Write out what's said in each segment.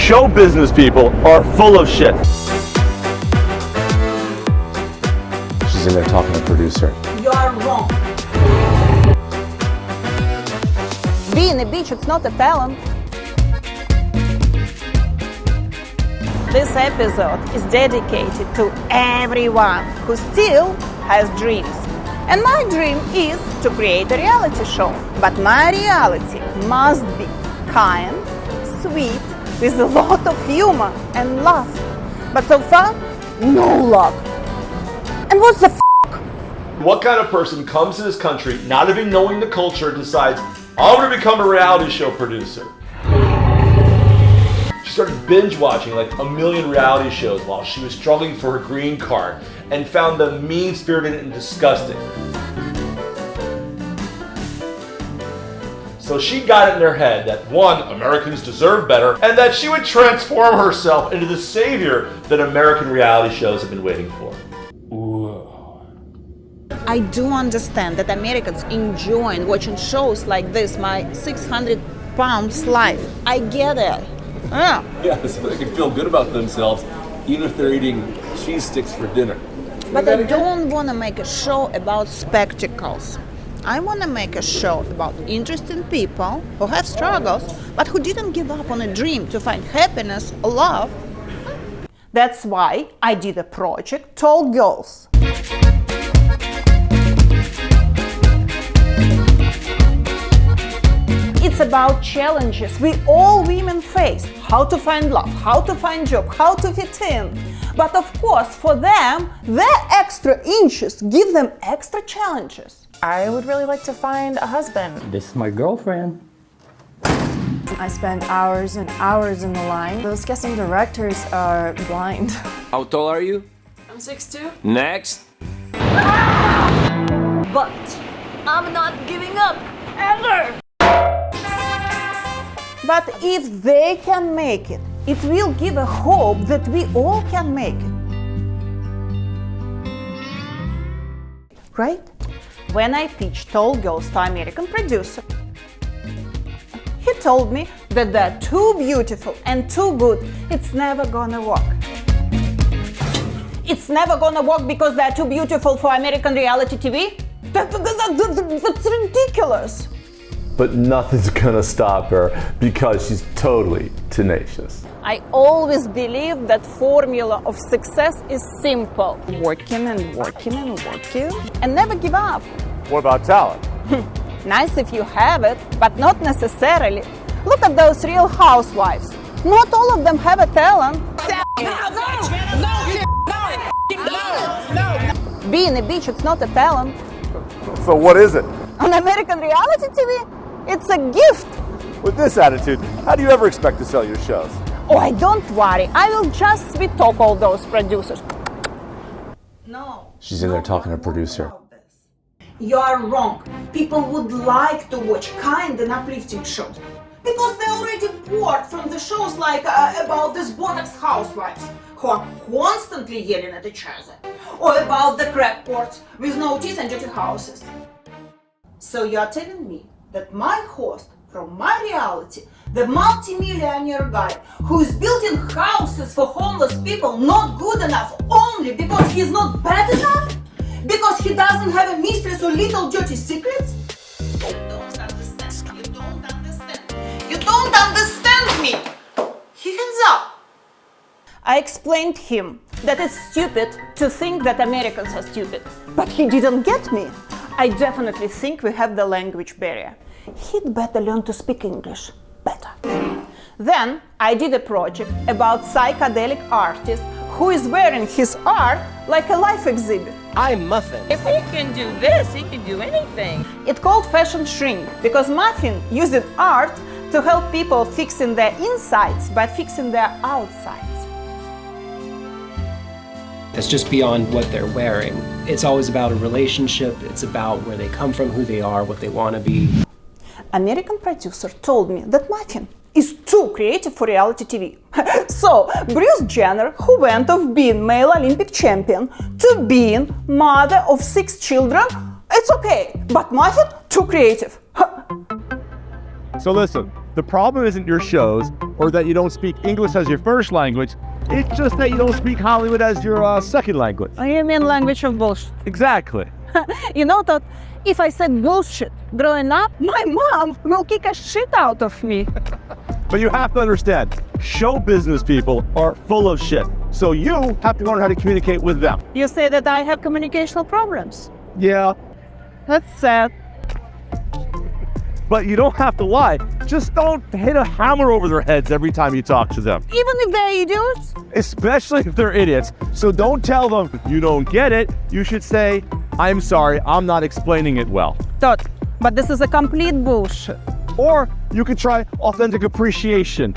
show business people are full of shit. She's in there talking to the producer. You're wrong. Being a bitch, it's not a talent. This episode is dedicated to everyone who still has dreams. And my dream is to create a reality show. But my reality must be kind, sweet, with a lot of humor and love. But so far, no luck. And what's the What kind of person comes to this country not even knowing the culture and decides, I'm going to become a reality show producer? She started binge watching like a million reality shows while she was struggling for her green card and found them mean-spirited and disgusting. So she got it in her head that one, Americans deserve better, and that she would transform herself into the savior that American reality shows have been waiting for. I do understand that Americans enjoy watching shows like this, my 600-pound life. I get it. Yeah, so they can feel good about themselves even if they're eating cheese sticks for dinner. But I don't want to make a show about spectacles. I want to make a show about interesting people who have struggles, but who didn't give up on a dream to find happiness or love. That's why I did a project, Tall Girls. It's about challenges we all women face. How to find love, how to find job, how to fit in. But of course, for them, their extra inches give them extra challenges. I would really like to find a husband. This is my girlfriend. I spend hours and hours in the line. Those casting directors are blind. How tall are you? I'm 6'2". Next. But I'm not giving up, ever! But if they can make it, it will give a hope that we all can make it. Right? When I pitched Tall Girls to American producer, he told me that they're too beautiful and too good, it's never gonna work. It's never gonna work because they're too beautiful for American reality TV? That's ridiculous! But nothing's gonna stop her because she's totally tenacious. I always believe that formula of success is simple. Working and working and working and never give up. What about talent? Nice if you have it, but not necessarily. Look at those Real Housewives. Not all of them have a talent. No. Being a bitch, it's not a talent. So what is it? On American reality TV, it's a gift. With this attitude, how do you ever expect to sell your shows? Oh, don't worry. I will just sweet talk all those producers. No. She's in there talking to the producer. You are wrong. People would like to watch kind and uplifting shows because they're already bored from the shows like about these Botox housewives who are constantly yelling at each other, or about the crackpots with no teeth and dirty houses. So you're telling me that my host from my reality, the multi-millionaire guy who is building houses for homeless people, not good enough only because he's not bad enough? Because he doesn't have a mistress or little dirty secrets? You don't understand. You don't understand. You don't understand me. He hands up. I explained him that it's stupid to think that Americans are stupid. But he didn't get me. I definitely think we have the language barrier. He'd better learn to speak English better. Then I did a project about psychedelic artist who is wearing his art like a life exhibit. I'm Muffin. If he can do this, he can do anything. It's called fashion shrink because Muffin used art to help people fixing their insides by fixing their outsides. It's just beyond what they're wearing. It's always about a relationship. It's about where they come from, who they are, what they want to be. American producer told me that Muffin is too creative for reality TV. So, Bruce Jenner, who went of being male Olympic champion to being mother of 6 children, it's okay, but Muffin, too creative. So listen, The problem isn't your shows or that you don't speak English as your first language. It's just that you don't speak Hollywood as your second language. You mean language of bullshit? Exactly. You know that if I said bullshit growing up, my mom will kick a shit out of me. But you have to understand, show business people are full of shit. So you have to learn how to communicate with them. You say that I have communicational problems. Yeah, That's sad. but you don't have to lie. Just don't hit a hammer over their heads every time you talk to them. Even if they're idiots? Especially if they're idiots. So don't tell them you don't get it. You should say, I'm sorry, I'm not explaining it well. Todd, but this is a complete bullshit. Or you could try authentic appreciation.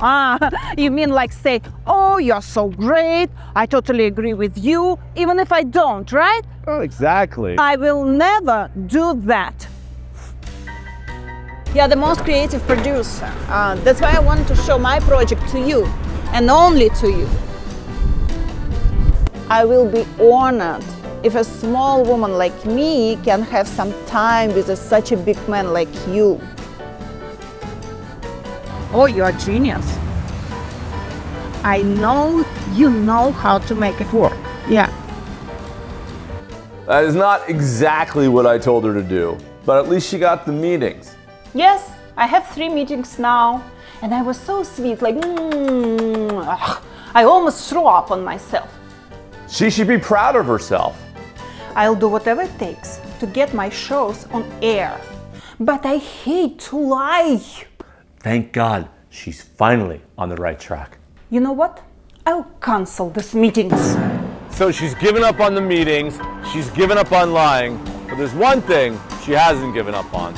You mean like say, oh, you're so great, I totally agree with you, even if I don't, right? Oh, exactly. I will never do that. You're the most creative producer. That's why I wanted to show my project to you, and only to you. I will be honored if a small woman like me can have some time with such a big man like you. Oh, you're a genius. I know you know how to make it work. Yeah. That is not exactly what I told her to do, but at least she got the meetings. Yes, I have 3 meetings now, and I was so sweet, like, I almost threw up on myself. She should be proud of herself. I'll do whatever it takes to get my shows on air. But I hate to lie. Thank God she's finally on the right track. You know what? I'll cancel these meetings. So she's given up on the meetings, she's given up on lying, but there's one thing she hasn't given up on.